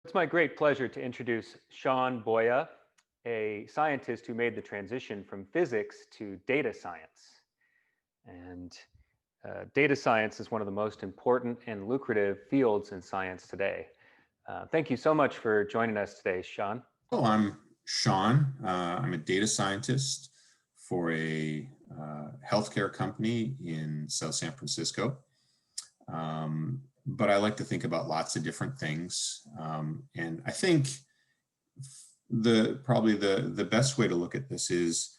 It's my great pleasure to introduce Shawn Boye, a scientist who made the transition from physics to data science. And data science is one of the most important and lucrative fields in science today. Thank you so much for joining us today, Shawn. Oh, I'm Shawn. I'm a data scientist for a healthcare company in South San Francisco. But I like to think about lots of different things. And I think probably the best way to look at this is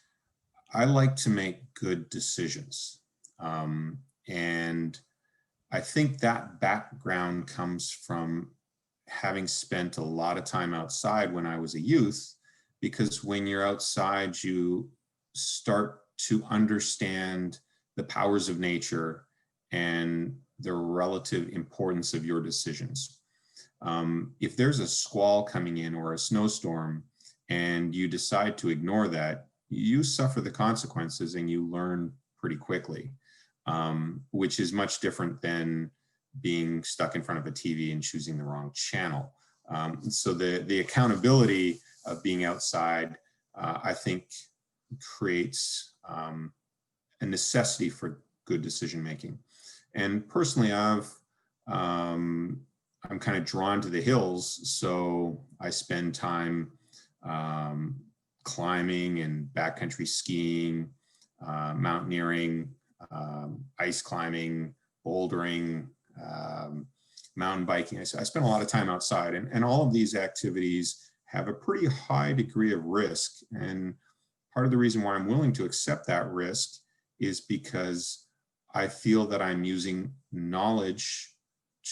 I like to make good decisions. And I think that background comes from having spent a lot of time outside when I was a youth, because when you're outside, you start to understand the powers of nature and the relative importance of your decisions. If there's a squall coming in or a snowstorm and you decide to ignore that, you suffer the consequences and you learn pretty quickly, which is much different than being stuck in front of a TV and choosing the wrong channel. So the accountability of being outside, I think, creates a necessity for good decision making. And personally, I'm kind of drawn to the hills, so I spend time climbing and backcountry skiing, mountaineering, ice climbing, bouldering, mountain biking. I spend a lot of time outside, and all of these activities have a pretty high degree of risk. And part of the reason why I'm willing to accept that risk is because I feel that I'm using knowledge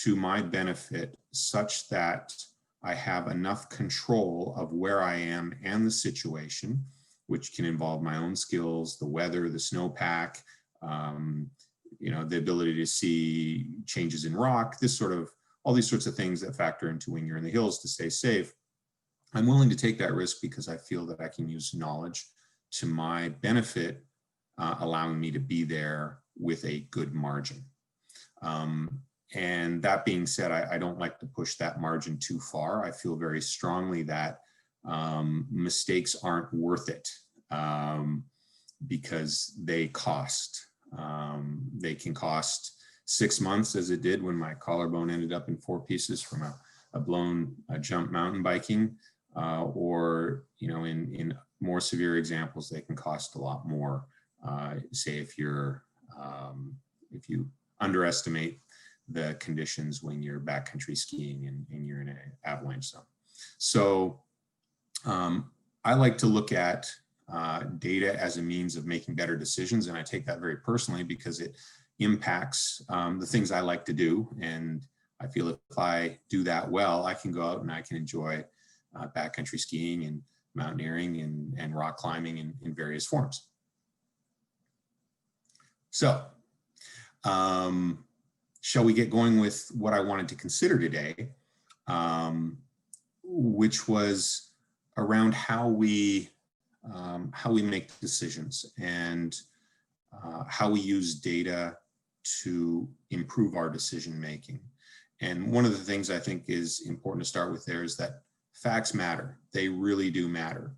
to my benefit such that I have enough control of where I am and the situation, which can involve my own skills, the weather, the snowpack, the ability to see changes in rock, all these sorts of things that factor into when you're in the hills to stay safe. I'm willing to take that risk because I feel that I can use knowledge to my benefit, allowing me to be there with a good margin. And that being said, I don't like to push that margin too far. I feel very strongly that mistakes aren't worth it because they cost. They can cost 6 months, as it did when my collarbone ended up in 4 pieces from a blown jump mountain biking, or in more severe examples, they can cost a lot more. Say if you underestimate the conditions when you're backcountry skiing and you're in an avalanche zone. So I like to look at data as a means of making better decisions, and I take that very personally because it impacts the things I like to do. And I feel if I do that well, I can go out and I can enjoy backcountry skiing and mountaineering and rock climbing in various forms. So shall we get going with what I wanted to consider today, which was around how we make decisions and how we use data to improve our decision making. And one of the things I think is important to start with there is that facts matter. They really do matter.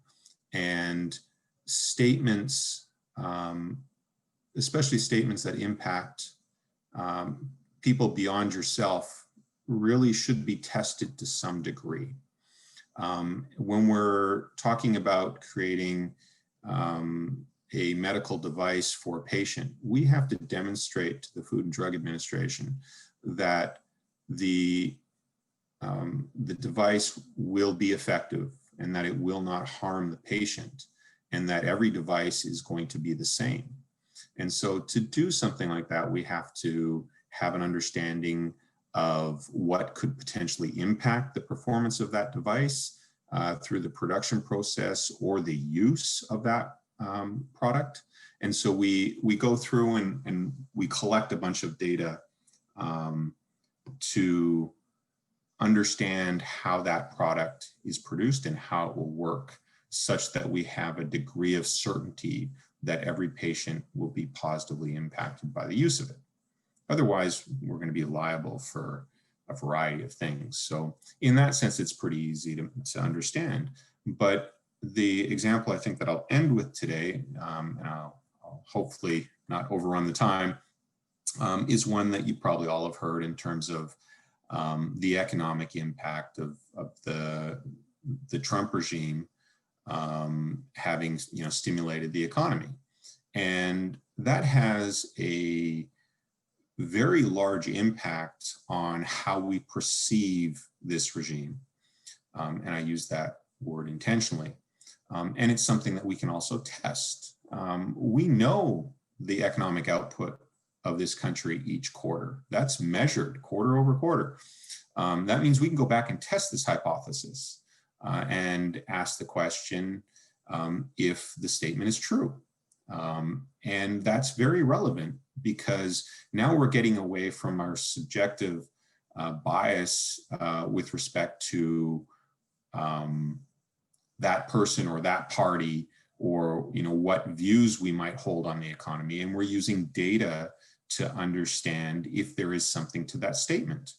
And statements, especially statements that impact people beyond yourself, really should be tested to some degree. When we're talking about creating a medical device for a patient, we have to demonstrate to the Food and Drug Administration that the device will be effective and that it will not harm the patient, and that every device is going to be the same. And so to do something like that, we have to have an understanding of what could potentially impact the performance of that device through the production process or the use of that product. And so we go through and we collect a bunch of data to understand how that product is produced and how it will work, such that we have a degree of certainty that every patient will be positively impacted by the use of it. Otherwise, we're going to be liable for a variety of things. So in that sense, it's pretty easy to understand. But the example I think that I'll end with today, and I'll hopefully not overrun the time, is one that you probably all have heard in terms of the economic impact of the Trump regime having stimulated the economy. And that has a very large impact on how we perceive this regime. And I use that word intentionally. And it's something that we can also test. We know the economic output of this country each quarter. That's measured quarter over quarter. That means we can go back and test this hypothesis and ask the question if the statement is true. And that's very relevant because now we're getting away from our subjective bias with respect to that person or that party, or what views we might hold on the economy, and we're using data to understand if there is something to that statement.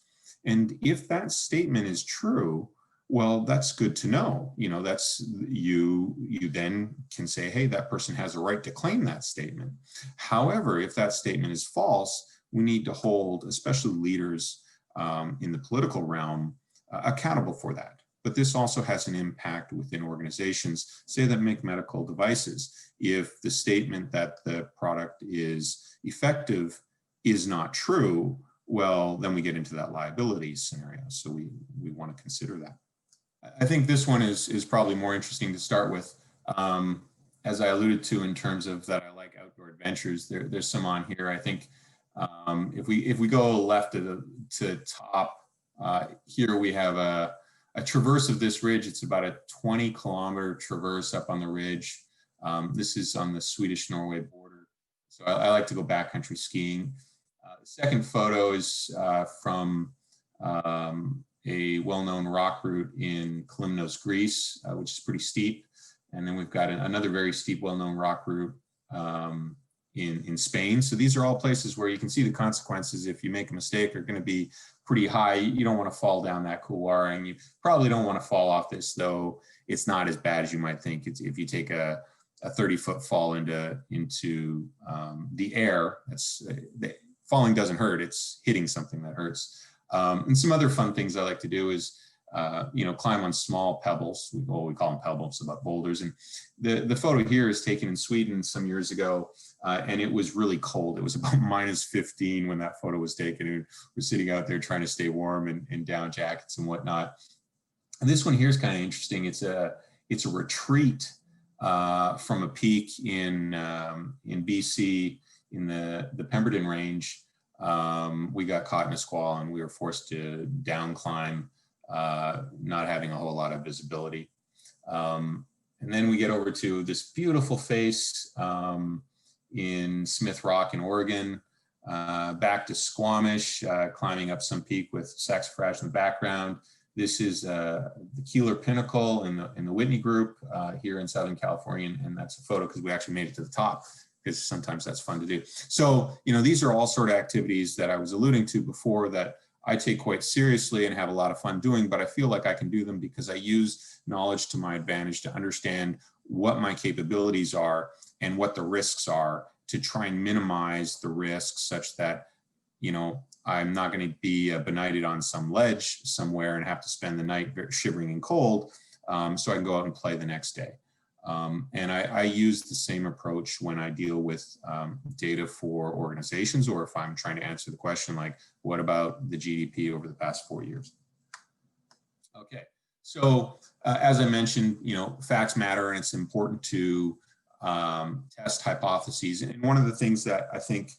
And if that statement is true, well, that's good to know. That's you then can say, hey, that person has a right to claim that statement. However, if that statement is false, we need to hold, especially leaders in the political realm, accountable for that. But this also has an impact within organizations, say, that make medical devices. If the statement that the product is effective is not true, well, then we get into that liability scenario. So we want to consider that. I think this one is probably more interesting to start with. As I alluded to, in terms of that, I like outdoor adventures. There's some on here. I think if we go left to top, here we have a traverse of this ridge. It's about a 20-kilometer traverse up on the ridge. This is on the Swedish-Norway border. So I like to go backcountry skiing. The second photo is from a well-known rock route in Kalymnos, Greece, which is pretty steep. And then we've got another very steep, well-known rock route in Spain. So these are all places where you can see the consequences if you make a mistake are going to be pretty high. You don't want to fall down that couloir, and you probably don't want to fall off this, though it's not as bad as you might think. If you take a 30-foot fall into the air, falling doesn't hurt. It's hitting something that hurts. And some other fun things I like to do is climb on small pebbles. We call them pebbles, about boulders. And the photo here is taken in Sweden some years ago, and it was really cold. It was about -15 when that photo was taken. And we're sitting out there trying to stay warm in down jackets and whatnot. And this one here is kind of interesting. It's a retreat from a peak in BC in the Pemberton Range. We got caught in a squall and we were forced to down climb, not having a whole lot of visibility. And then we get over to this beautiful face in Smith Rock in Oregon, back to Squamish, climbing up some peak with saxifrage in the background. This is the Keeler Pinnacle in the Whitney Group here in Southern California, and that's a photo because we actually made it to the top, because sometimes that's fun to do. So, these are all sort of activities that I was alluding to before that I take quite seriously and have a lot of fun doing, but I feel like I can do them because I use knowledge to my advantage to understand what my capabilities are and what the risks are, to try and minimize the risks such that, I'm not going to be benighted on some ledge somewhere and have to spend the night shivering and cold, so I can go out and play the next day. And I use the same approach when I deal with data for organizations, or if I'm trying to answer the question like, what about the GDP over the past 4 years? Okay, so as I mentioned, facts matter, and it's important to test hypotheses. And one of the things that I think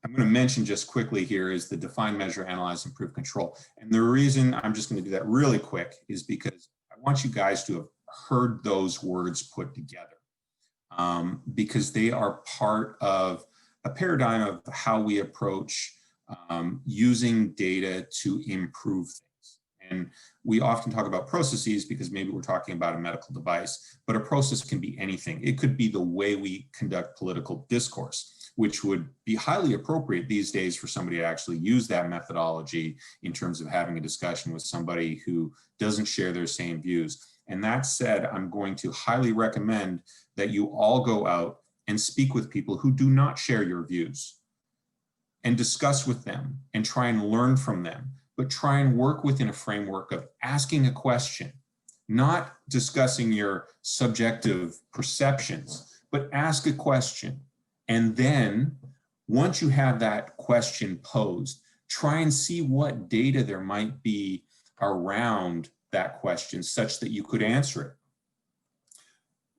I'm going to mention just quickly here is the define, measure, analyze, improve, control. And the reason I'm just going to do that really quick is because I want you guys to have heard those words put together, because they are part of a paradigm of how we approach using data to improve things. And we often talk about processes because maybe we're talking about a medical device, but a process can be anything. It could be the way we conduct political discourse. which would be highly appropriate these days for somebody to actually use that methodology in terms of having a discussion with somebody who doesn't share their same views. And that said, I'm going to highly recommend that you all go out and speak with people who do not share your views and discuss with them and try and learn from them, but try and work within a framework of asking a question, not discussing your subjective perceptions, but ask a question. And then once you have that question posed, try and see what data there might be around that question such that you could answer it.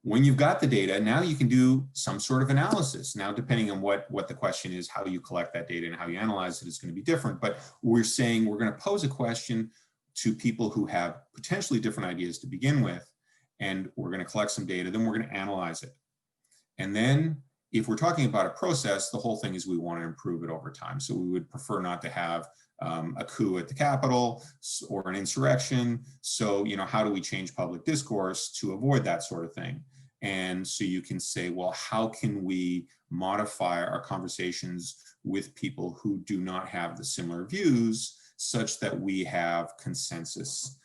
When you've got the data, now you can do some sort of analysis. Now, depending on what the question is, how you collect that data and how you analyze it is going to be different. But we're saying we're going to pose a question to people who have potentially different ideas to begin with, and we're going to collect some data, then we're going to analyze it. And then if we're talking about a process, the whole thing is we want to improve it over time. So we would prefer not to have a coup at the Capitol or an insurrection. So, how do we change public discourse to avoid that sort of thing? And so you can say, well, how can we modify our conversations with people who do not have the similar views such that we have consensus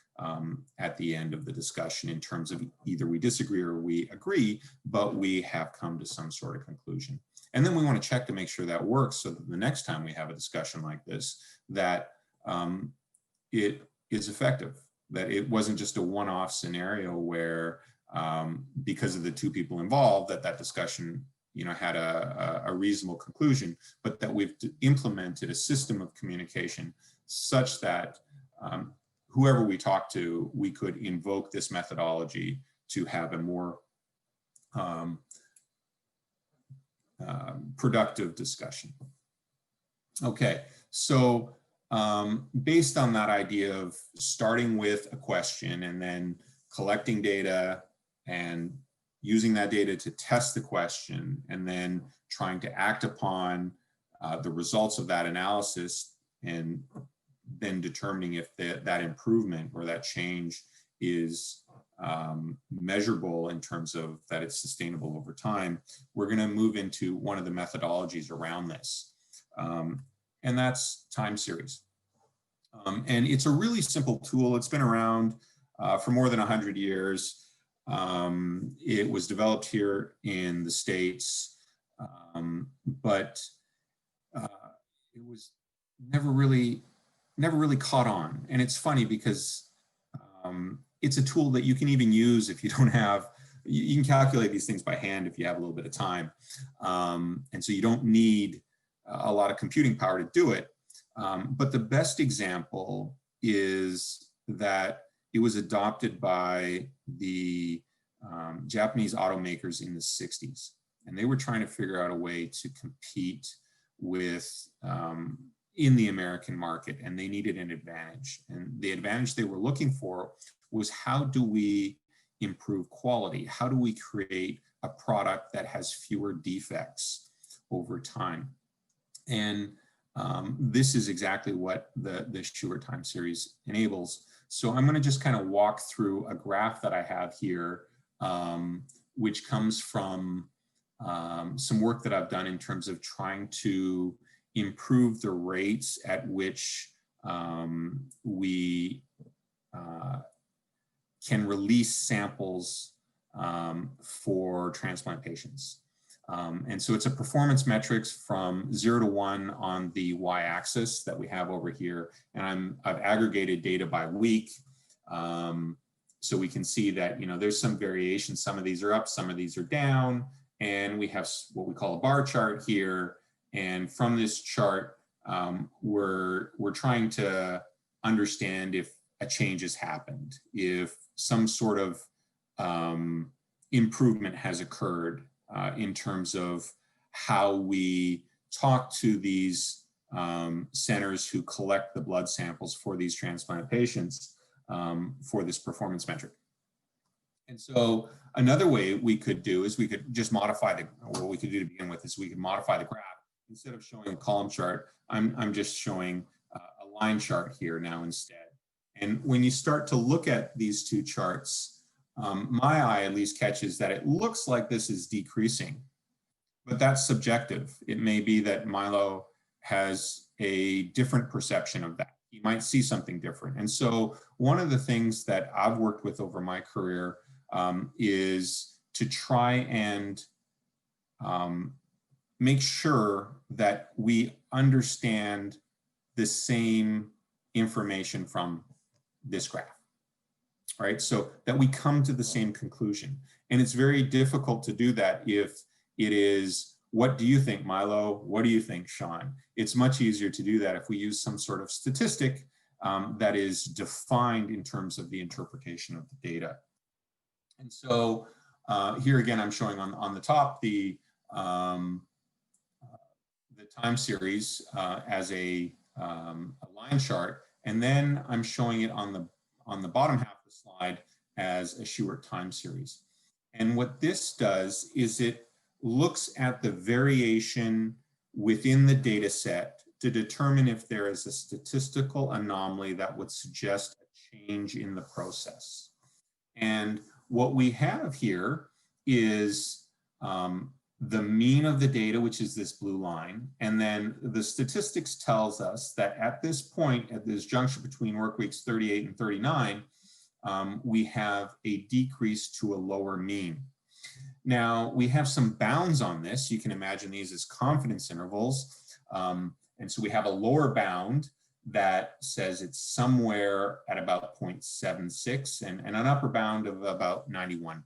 at the end of the discussion in terms of either we disagree or we agree, but we have come to some sort of conclusion. And then we want to check to make sure that works so that the next time we have a discussion like this, that it is effective, that it wasn't just a one-off scenario where because of the two people involved, that discussion had a reasonable conclusion, but that we've implemented a system of communication such that whoever we talk to, we could invoke this methodology to have a more productive discussion. Okay, so based on that idea of starting with a question and then collecting data and using that data to test the question and then trying to act upon the results of that analysis and then determining if that improvement or that change is measurable in terms of that it's sustainable over time, we're going to move into one of the methodologies around this. And that's time series. And it's a really simple tool. It's been around for more than 100 years. It was developed here in the States, but it was never really caught on. And it's funny because it's a tool that you can even use if you don't have, you can calculate these things by hand if you have a little bit of time. And so you don't need a lot of computing power to do it. But the best example is that it was adopted by the Japanese automakers in the 60s. And they were trying to figure out a way to compete with in the American market, and they needed an advantage. And the advantage they were looking for was, how do we improve quality? How do we create a product that has fewer defects over time? And this is exactly what the Short Time Series enables. So I'm going to just kind of walk through a graph that I have here, which comes from some work that I've done in terms of trying to improve the rates at which we can release samples for transplant patients. And so it's a performance metrics from 0 to 1 on the y-axis that we have over here. And I've aggregated data by week. So we can see that, there's some variation. Some of these are up, some of these are down. And we have what we call a bar chart here. And from this chart, we're trying to understand if a change has happened, if some sort of improvement has occurred in terms of how we talk to these centers who collect the blood samples for these transplant patients for this performance metric. And so another way we could do is we could just modify what we could do to begin with is we could modify the graph. Instead of showing a column chart, I'm just showing a line chart here now instead. And when you start to look at these two charts, my eye at least catches that it looks like this is decreasing. But that's subjective. It may be that Milo has a different perception of that. He might see something different. And so one of the things that I've worked with over my career is to try and make sure that we understand the same information from this graph, right? So that we come to the same conclusion. And it's very difficult to do that if it is, what do you think, Milo? What do you think, Shawn? It's much easier to do that if we use some sort of statistic that is defined in terms of the interpretation of the data. And so here again, I'm showing on the top the time series as a line chart, and then I'm showing it on the bottom half of the slide as a Shewhart time series. And what this does is it looks at the variation within the data set to determine if there is a statistical anomaly that would suggest a change in the process. And what we have here is the mean of the data, which is this blue line. And then the statistics tells us that at this point, at this juncture between work weeks 38 and 39, we have a decrease to a lower mean. Now, we have some bounds on this. You can imagine these as confidence intervals. And so we have a lower bound that says it's somewhere at about 0.76 and an upper bound of about 91%,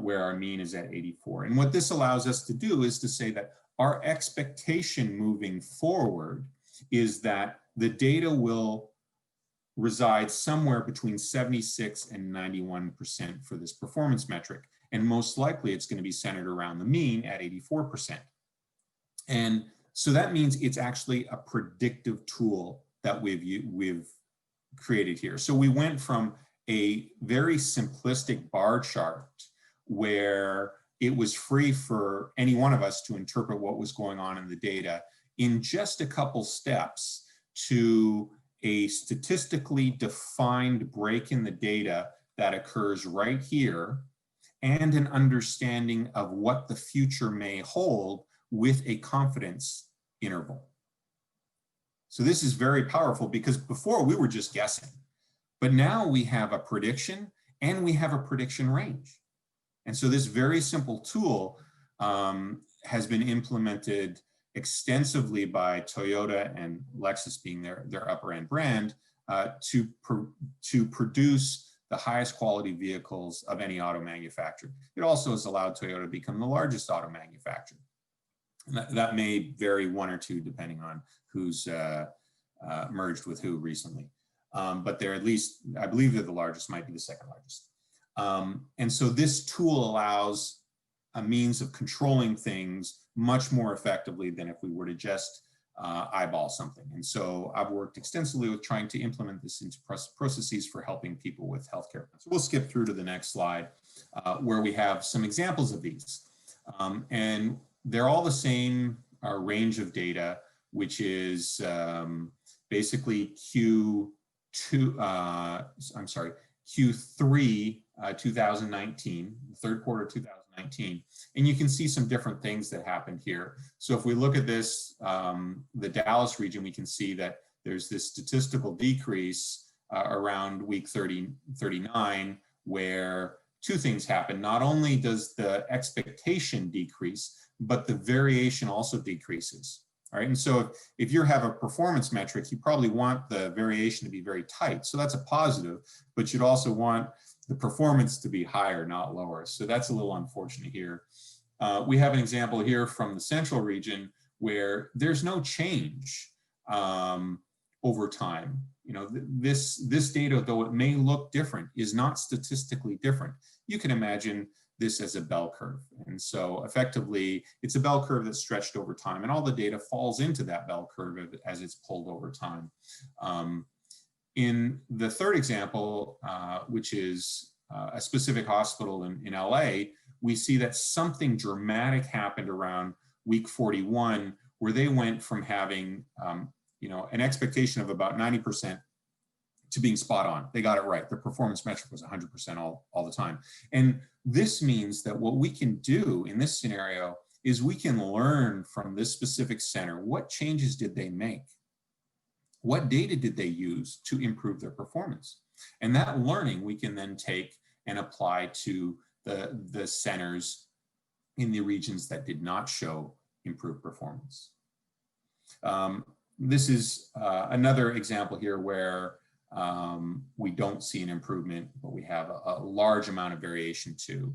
where our mean is at 84. And what this allows us to do is to say that our expectation moving forward is that the data will reside somewhere between 76 and 91% for this performance metric. And most likely it's going to be centered around the mean at 84%. And so that means it's actually a predictive tool that we've created here. So we went from a very simplistic bar chart where it was free for any one of us to interpret what was going on in the data in just a couple steps to a statistically defined break in the data that occurs right here, and an understanding of what the future may hold with a confidence interval. So this is very powerful because before we were just guessing, but now we have a prediction and we have a prediction range. And so this very simple tool has been implemented extensively by Toyota and Lexus being their upper end brand to produce the highest quality vehicles of any auto manufacturer. It also has allowed Toyota to become the largest auto manufacturer. And that may vary one or two depending on who's merged with who recently. But they're at least, I believe they're the largest, might be the second largest. And so this tool allows a means of controlling things much more effectively than if we were to just eyeball something. And so I've worked extensively with trying to implement this into processes for helping people with healthcare. So we'll skip through to the next slide where we have some examples of these. And they're all the same range of data, which is basically Q3 2019, the third quarter of 2019. And you can see some different things that happened here. So if we look at this, the Dallas region, we can see that there's this statistical decrease around week 39, where two things happen. Not only does the expectation decrease, but the variation also decreases. All right, and so if you have a performance metric, you probably want the variation to be very tight. So that's a positive, but you'd also want the performance to be higher, not lower. So that's a little unfortunate here. We have an example here from the central region where there's no change over time. You know, this data, though it may look different, is not statistically different. You can imagine this as a bell curve. And so effectively, it's a bell curve that's stretched over time, and all the data falls into that bell curve as it's pulled over time. In the third example, which is a specific hospital in LA, we see that something dramatic happened around week 41, where they went from having an expectation of about 90% to being spot on. They got it right. The performance metric was 100% all the time. And this means that what we can do in this scenario is we can learn from this specific center, what changes did they make? What data did they use to improve their performance? And that learning we can then take and apply to the centers in the regions that did not show improved performance. This is another example here where we don't see an improvement, but we have a large amount of variation too.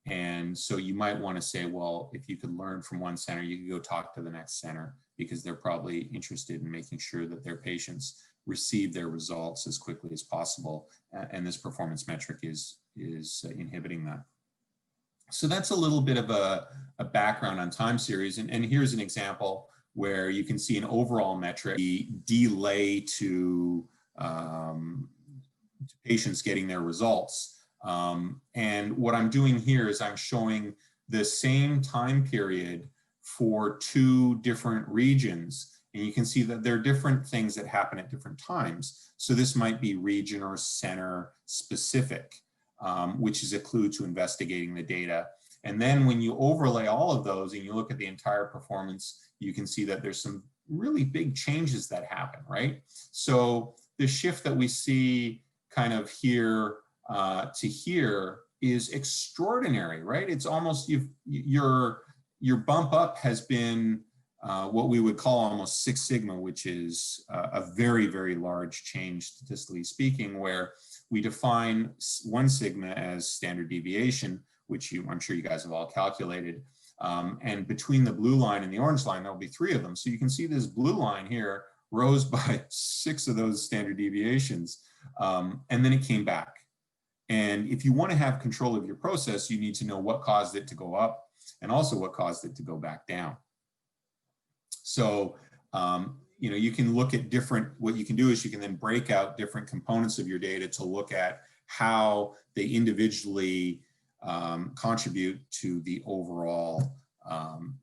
And so you might want to say, well, if you could learn from one center, you could go talk to the next center, because they're probably interested in making sure that their patients receive their results as quickly as possible. And this performance metric is inhibiting that. So that's a little bit of a background on time series. And here's an example where you can see an overall metric, the delay to patients getting their results. And what I'm doing here is I'm showing the same time period for two different regions. And you can see that there are different things that happen at different times. So this might be region or center specific, which is a clue to investigating the data. And then when you overlay all of those and you look at the entire performance, you can see that there's some really big changes that happen, right? So the shift that we see kind of here to here is extraordinary, right? It's almost your bump up has been what we would call almost 6 sigma, which is a very, very large change statistically speaking, where we define 1 sigma as standard deviation, which I'm sure you guys have all calculated. And between the blue line and the orange line, there'll be 3 of them. So you can see this blue line here rose by 6 of those standard deviations, and then it came back. And if you want to have control of your process, you need to know what caused it to go up and also what caused it to go back down. So, you know, you can look at what you can do is you can then break out different components of your data to look at how they individually contribute to the overall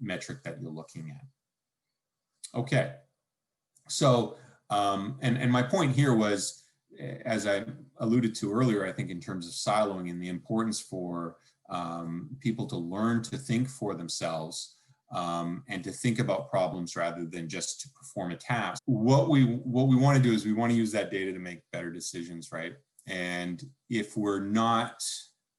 metric that you're looking at. Okay, so, and my point here was, as I alluded to earlier, I think in terms of siloing and the importance for people to learn to think for themselves and to think about problems rather than just to perform a task. What we want to do is we want to use that data to make better decisions, right? And if we're not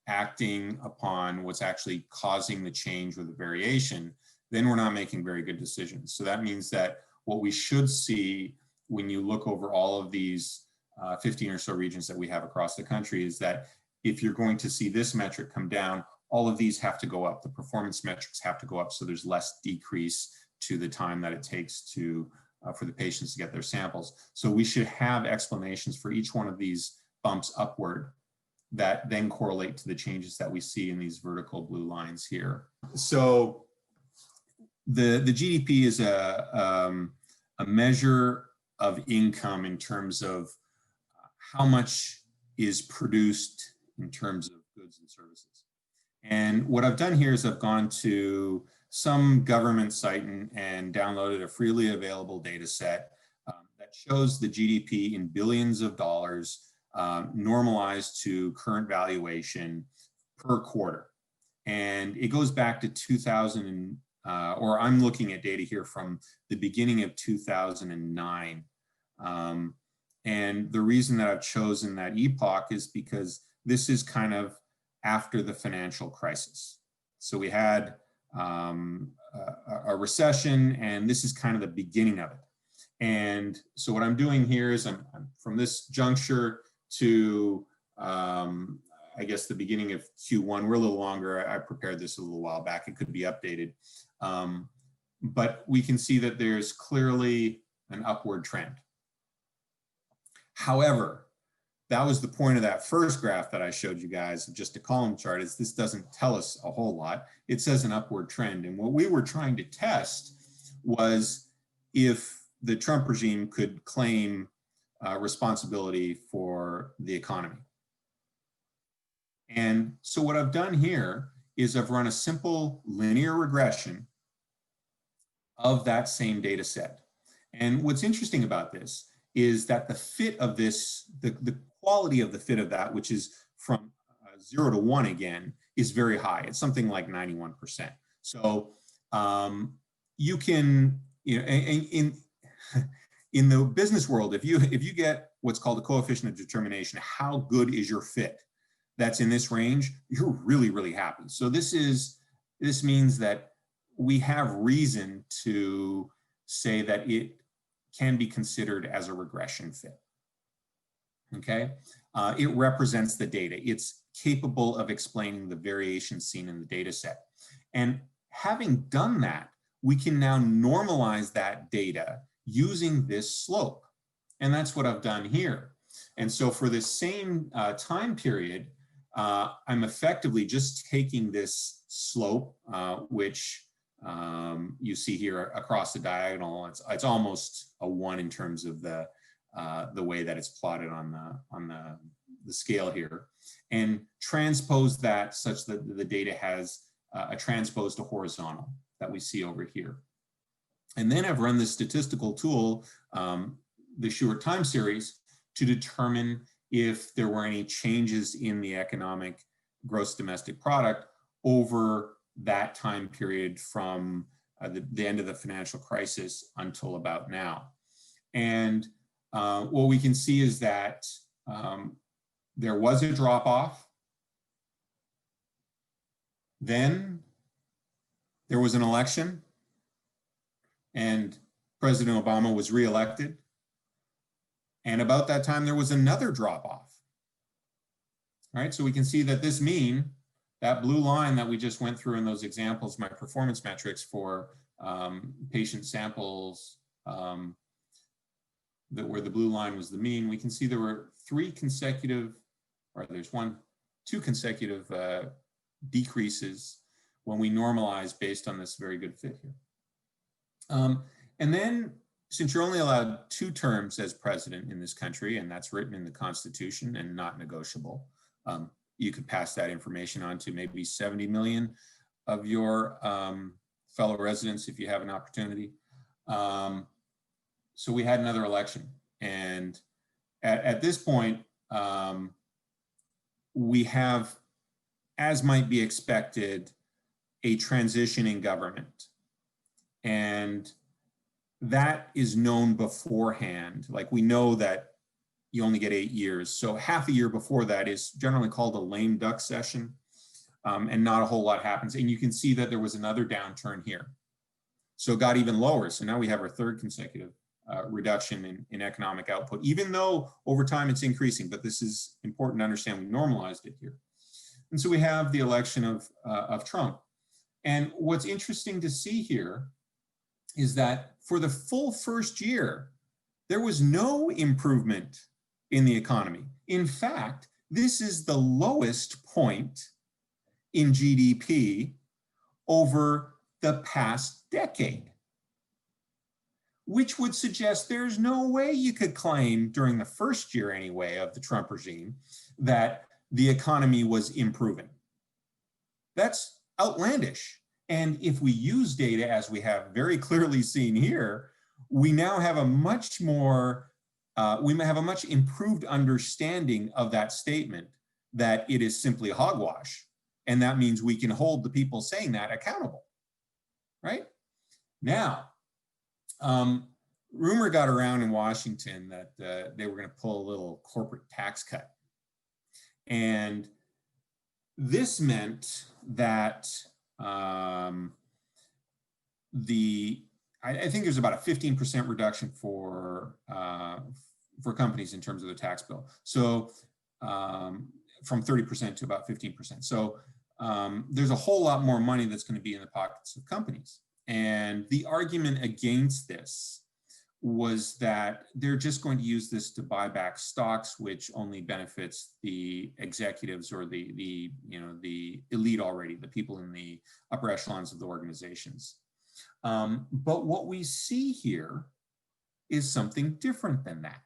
acting upon what's actually causing the change or the variation, then we're not making very good decisions. So that means that what we should see when you look over all of these 15 or so regions that we have across the country is that if you're going to see this metric come down, all of these have to go up. The performance metrics have to go up so there's less decrease to the time that it takes to for the patients to get their samples. So we should have explanations for each one of these bumps upward that then correlate to the changes that we see in these vertical blue lines here. So the GDP is a measure of income in terms of how much is produced in terms of goods and services. And what I've done here is I've gone to some government site and downloaded a freely available data set that shows the GDP in billions of dollars normalized to current valuation per quarter. And it goes back to 2000, or I'm looking at data here from the beginning of 2009. And the reason that I've chosen that epoch is because this is kind of after the financial crisis. So we had a recession, and this is kind of the beginning of it. And so what I'm doing here is I'm from this juncture to, I guess, the beginning of Q1. We're a little longer. I prepared this a little while back. It could be updated. But we can see that there's clearly an upward trend. However, that was the point of that first graph that I showed you guys, just a column chart, is this doesn't tell us a whole lot. It says an upward trend. And what we were trying to test was if the Trump regime could claim responsibility for the economy. And so what I've done here is I've run a simple linear regression of that same data set. And what's interesting about this is that the fit of this, the quality of the fit of that, which is from 0 to 1 again is very high. It's something like 91%. So you can, you know, in the business world, if you get what's called a coefficient of determination, how good is your fit, that's in this range, you're really, really happy. So this means that we have reason to say that it can be considered as a regression fit. Okay, it represents the data. It's capable of explaining the variation seen in the data set. And having done that, we can now normalize that data using this slope. And that's what I've done here. And so for this same time period, I'm effectively just taking this slope, which you see here across the diagonal. It's almost a 1 in terms of the way that it's plotted on the scale here, and transpose that such that the data has a transpose to horizontal that we see over here. And then I've run this statistical tool, the short time series, to determine if there were any changes in the economic gross domestic product over that time period from the end of the financial crisis until about now. And what we can see is that there was a drop off. Then there was an election and President Obama was reelected. And about that time, there was another drop off. All right, so we can see that this mean, that blue line that we just went through in those examples, my performance metrics for patient samples, where the blue line was the mean, we can see there were two consecutive decreases when we normalize based on this very good fit here. And then, since you're only allowed 2 terms as president in this country, and that's written in the Constitution and not negotiable, you could pass that information on to maybe 70 million of your fellow residents if you have an opportunity. So we had another election, and at this point, we have, as might be expected, a transition in government. And that is known beforehand. Like, we know that you only get 8 years. So half a year before that is generally called a lame duck session, and not a whole lot happens. And you can see that there was another downturn here. So it got even lower. So now we have our 3rd consecutive reduction in economic output, even though over time it's increasing, but this is important to understand. We normalized it here. And so we have the election of Trump. And what's interesting to see here is that for the full first year, there was no improvement in the economy. In fact, this is the lowest point in GDP over the past decade, which would suggest there's no way you could claim, during the first year anyway of the Trump regime, that the economy was improving. That's outlandish. And if we use data as we have very clearly seen here, we now have a much more, we may have a much improved understanding of that statement, that it is simply hogwash. And that means we can hold the people saying that accountable, right? Now, rumor got around in Washington that they were going to pull a little corporate tax cut. And this meant that I think there's about a 15% reduction for companies in terms of the tax bill. So from 30% to about 15%. So there's a whole lot more money that's going to be in the pockets of companies. And the argument against this was that they're just going to use this to buy back stocks, which only benefits the executives or the elite already, the people in the upper echelons of the organizations. But what we see here is something different than that.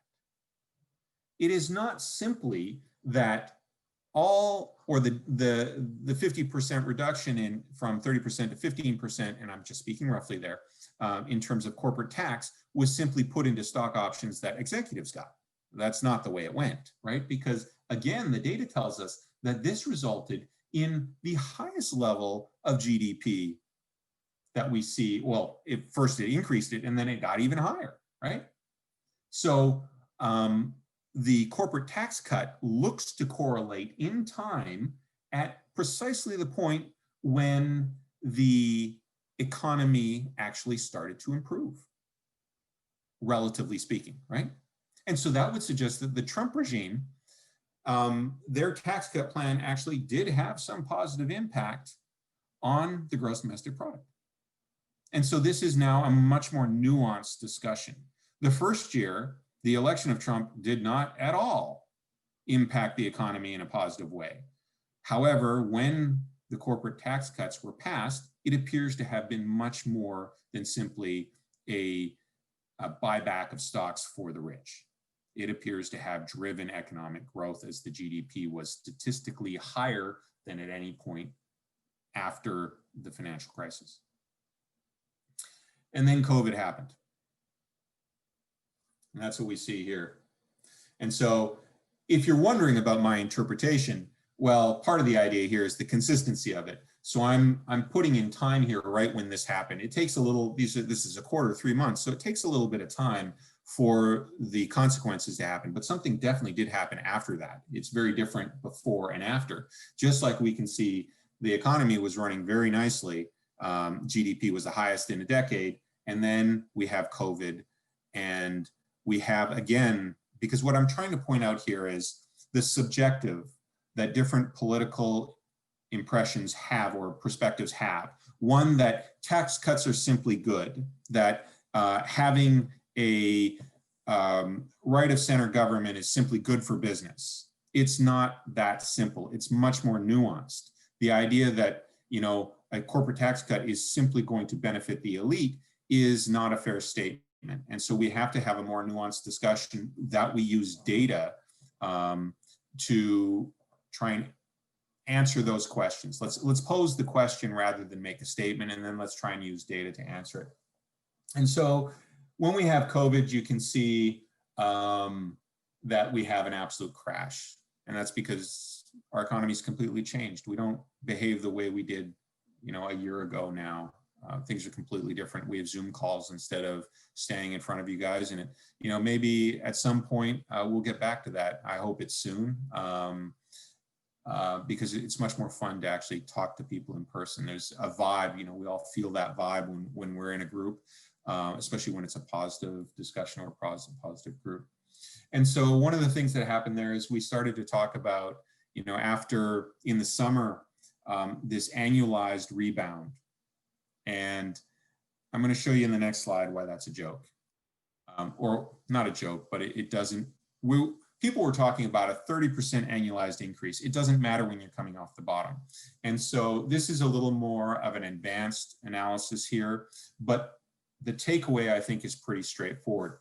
It is not simply that all, or the 50% reduction from 30% to 15%, and I'm just speaking roughly there, in terms of corporate tax, was simply put into stock options that executives got. That's not the way it went, right? Because again, the data tells us that this resulted in the highest level of GDP that we see. Well, first it increased it, and then it got even higher, right? So the corporate tax cut looks to correlate in time at precisely the point when the economy actually started to improve, relatively speaking, right? And so that would suggest that the Trump regime, their tax cut plan actually did have some positive impact on the gross domestic product. And so this is now a much more nuanced discussion. The first year, the election of Trump did not at all impact the economy in a positive way. However, when the corporate tax cuts were passed, it appears to have been much more than simply a buyback of stocks for the rich. It appears to have driven economic growth, as the GDP was statistically higher than at any point after the financial crisis. And then COVID happened. And that's what we see here. And so if you're wondering about my interpretation, well, part of the idea here is the consistency of it. So I'm putting in time here right when this happened. It takes a little, this is a quarter, 3 months, so it takes a little bit of time for the consequences to happen, but something definitely did happen after that. It's very different before and after. Just like we can see the economy was running very nicely, GDP was the highest in a decade, and then we have COVID, and we have, again, because what I'm trying to point out here is the subjective that different political impressions have or perspectives have. One, that tax cuts are simply good, that having a right of center government is simply good for business. It's not that simple. It's much more nuanced. The idea that, you know, a corporate tax cut is simply going to benefit the elite is not a fair statement. And so we have to have a more nuanced discussion that we use data to try and answer those questions. Let's pose the question rather than make a statement, and then let's try and use data to answer it. And so when we have COVID, you can see that we have an absolute crash. And that's because our economy's completely changed. We don't behave the way we did, you know, a year ago now. Things are completely different. We have Zoom calls instead of standing in front of you guys. And, you know, maybe at some point we'll get back to that. I hope it's soon. Because it's much more fun to actually talk to people in person. There's a vibe, you know, we all feel that vibe when we're in a group, especially when it's a positive discussion or a positive group. And so one of the things that happened there is we started to talk about, you know, after in the summer, this annualized rebound. And I'm going to show you in the next slide why that's a joke. Or not a joke, but it doesn't, people were talking about a 30% annualized increase. It doesn't matter when you're coming off the bottom. And so this is a little more of an advanced analysis here, but the takeaway I think is pretty straightforward.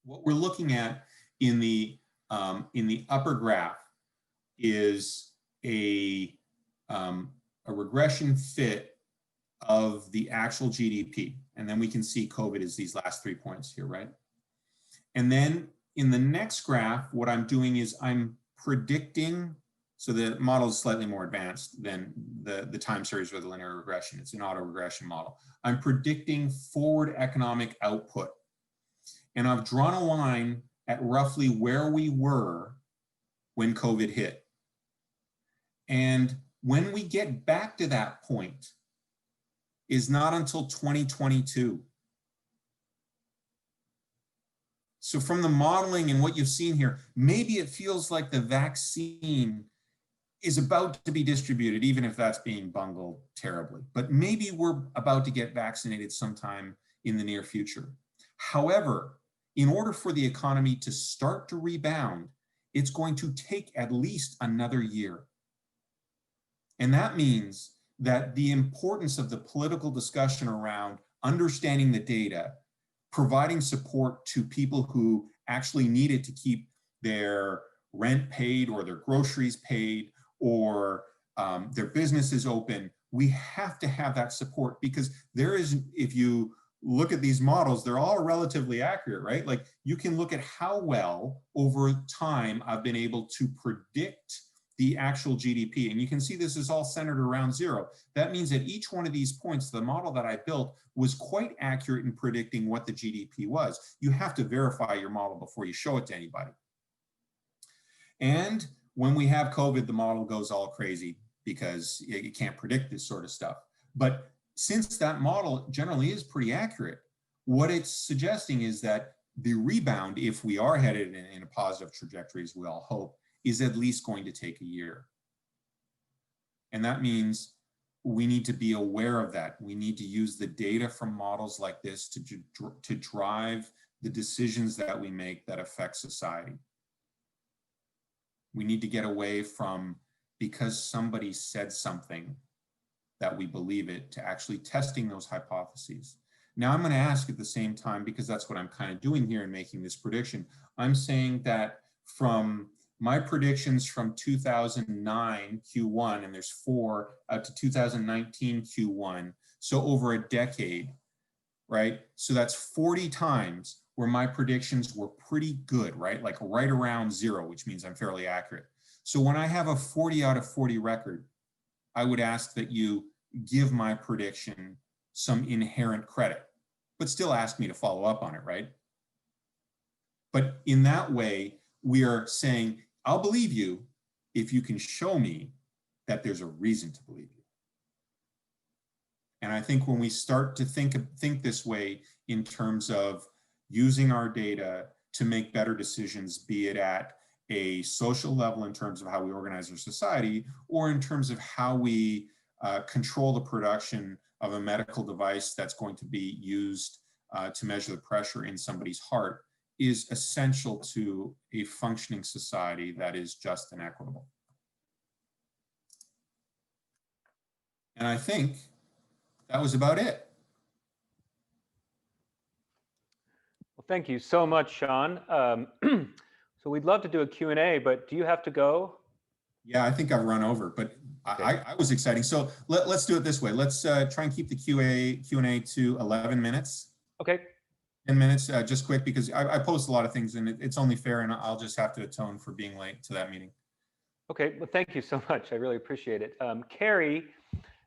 What we're looking at in the upper graph is a regression fit of the actual GDP. And then we can see COVID is these last 3 points here, right? And then in the next graph, what I'm doing is I'm predicting, so the model is slightly more advanced than the time series or the linear regression. It's an auto-regression model. I'm predicting forward economic output. And I've drawn a line at roughly where we were when COVID hit. And when we get back to that point is not until 2022. So from the modeling and what you've seen here, maybe it feels like the vaccine is about to be distributed, even if that's being bungled terribly. But maybe we're about to get vaccinated sometime in the near future. However, in order for the economy to start to rebound, it's going to take at least another year. And that means that the importance of the political discussion around understanding the data, providing support to people who actually need it to keep their rent paid or their groceries paid or their businesses open, we have to have that support, because there is, if you look at these models, they're all relatively accurate, right? Like you can look at how well over time I've been able to predict the actual GDP. And you can see this is all centered around 0. That means at each one of these points, the model that I built was quite accurate in predicting what the GDP was. You have to verify your model before you show it to anybody. And when we have COVID, the model goes all crazy because you can't predict this sort of stuff. But since that model generally is pretty accurate, what it's suggesting is that the rebound, if we are headed in a positive trajectory, as we all hope, is at least going to take a year. And that means we need to be aware of that. We need to use the data from models like this to drive the decisions that we make that affect society. We need to get away from, because somebody said something, that we believe it, to actually testing those hypotheses. Now I'm going to ask at the same time, because that's what I'm kind of doing here in making this prediction. I'm saying that from my predictions from 2009 Q1, and there's 4 out to 2019 Q1, so over a decade, right? So that's 40 times where my predictions were pretty good, right? Like right around 0, which means I'm fairly accurate. So when I have a 40 out of 40 record, I would ask that you give my prediction some inherent credit, but still ask me to follow up on it, right? But in that way, we are saying, I'll believe you if you can show me that there's a reason to believe you. And I think when we start to think this way in terms of using our data to make better decisions, be it at a social level in terms of how we organize our society, or in terms of how we control the production of a medical device that's going to be used to measure the pressure in somebody's heart, is essential to a functioning society that is just and equitable. And I think that was about it. Well, thank you so much, Shawn. So we'd love to do a Q&A, but do you have to go? Yeah, I think I've run over, but okay. I was exciting. So let's do it this way. Let's try and keep the Q&A to 11 minutes. Okay. 10 minutes, just quick, because I post a lot of things and it's only fair, and I'll just have to atone for being late to that meeting. Okay, well, thank you so much. I really appreciate it. Carrie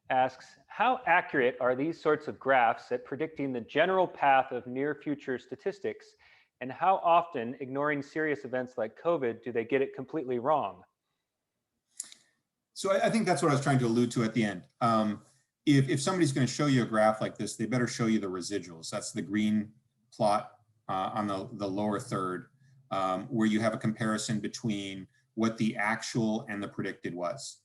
asks, how accurate are these sorts of graphs at predicting the general path of near future statistics? And how often, ignoring serious events like COVID, do they get it completely wrong? So I think that's what I was trying to allude to at the end. If somebody's going to show you a graph like this, they better show you the residuals. That's the green plot on the lower third, where you have a comparison between what the actual and the predicted was.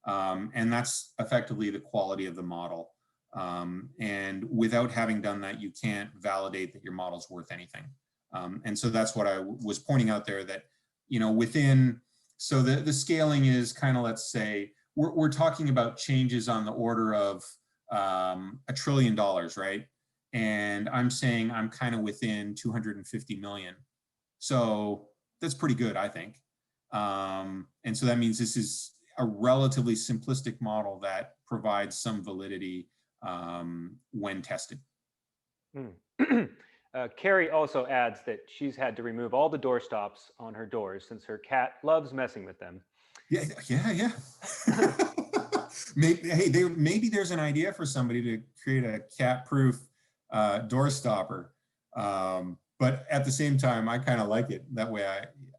And that's effectively the quality of the model. And without having done that, you can't validate that your model's worth anything. And so that's what I was pointing out there, that, you know, within, so the scaling is kind of, let's say, we're talking about changes on the order of $1 trillion, right? And I'm saying I'm kind of within 250 million. So that's pretty good, I think. And so that means this is a relatively simplistic model that provides some validity when tested. Carrie also adds that she's had to remove all the door stops on her doors since her cat loves messing with them. Yeah. Maybe there's an idea for somebody to create a cat-proof door stopper. But at the same time, I kind of like it. That way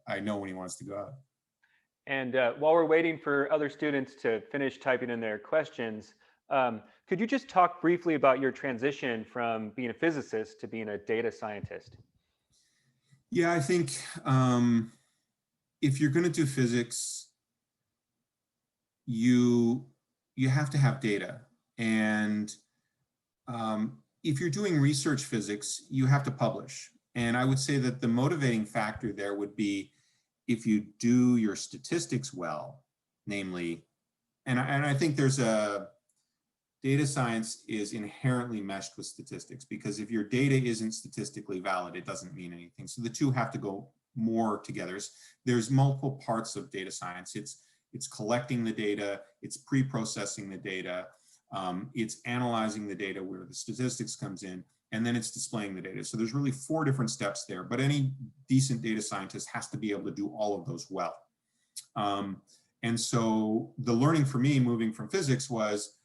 I know when he wants to go out. And while we're waiting for other students to finish typing in their questions, could you just talk briefly about your transition from being a physicist to being a data scientist? Yeah, I think if you're going to do physics, you have to have data. And if you're doing research physics, you have to publish. And I would say that the motivating factor there would be if you do your statistics well, namely, and I think there's a, data science is inherently meshed with statistics, because if your data isn't statistically valid, it doesn't mean anything. So the two have to go more together. There's multiple parts of data science. It's collecting the data, it's pre-processing the data, it's analyzing the data where the statistics comes in, and then it's displaying the data. So there's really 4 different steps there, but any decent data scientist has to be able to do all of those well. And so the learning for me moving from physics was,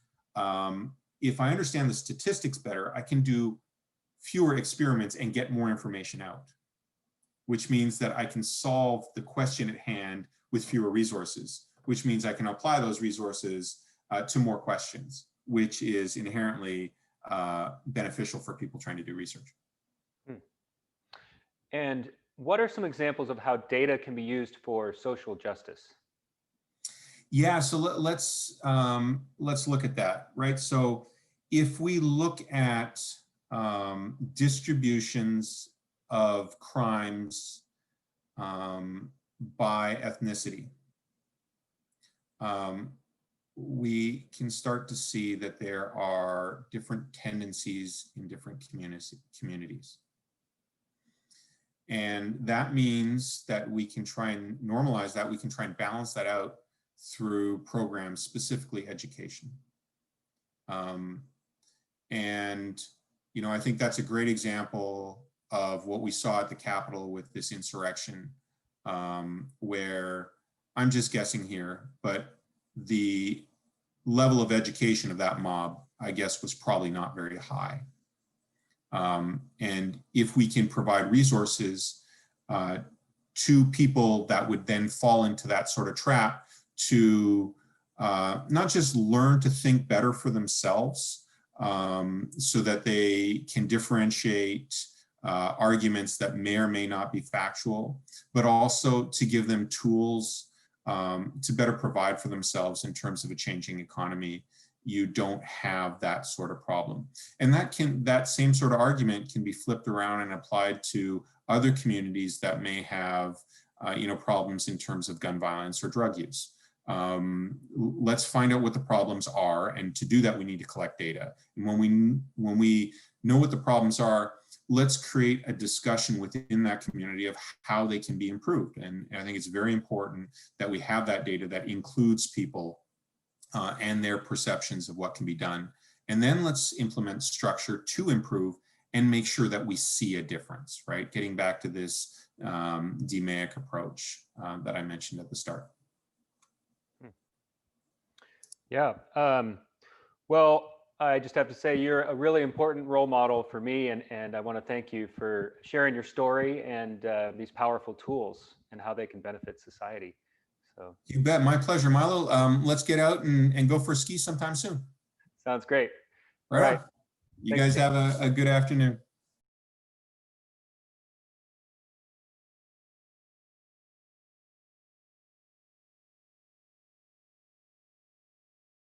if I understand the statistics better, I can do fewer experiments and get more information out, which means that I can solve the question at hand with fewer resources, which means I can apply those resources to more questions, which is inherently beneficial for people trying to do research. And what are some examples of how data can be used for social justice? Yeah, so let's look at that, right? So if we look at distributions of crimes by ethnicity, we can start to see that there are different tendencies in different communities. And that means that we can try and normalize that, we can try and balance that out through programs, specifically education. And, you know, I think that's a great example of what we saw at the Capitol with this insurrection, where I'm just guessing here, but the level of education of that mob, I guess, was probably not very high. And if we can provide resources to people that would then fall into that sort of trap to not just learn to think better for themselves, so that they can differentiate arguments that may or may not be factual, but also to give them tools to better provide for themselves in terms of a changing economy, you don't have that sort of problem. And that same sort of argument can be flipped around and applied to other communities that may have problems in terms of gun violence or drug use. Let's find out what the problems are, and to do that we need to collect data. And when we know what the problems are, let's create a discussion within that community of how they can be improved. And I think it's very important that we have that data that includes people and their perceptions of what can be done. And then let's implement structure to improve and make sure that we see a difference, right? Getting back to this DMAIC approach that I mentioned at the start. Yeah. Well, I just have to say you're a really important role model for me, and I want to thank you for sharing your story and these powerful tools and how they can benefit society. So you bet, my pleasure, Milo. Let's get out and go for a ski sometime soon. Sounds great. Right. You guys have a good afternoon.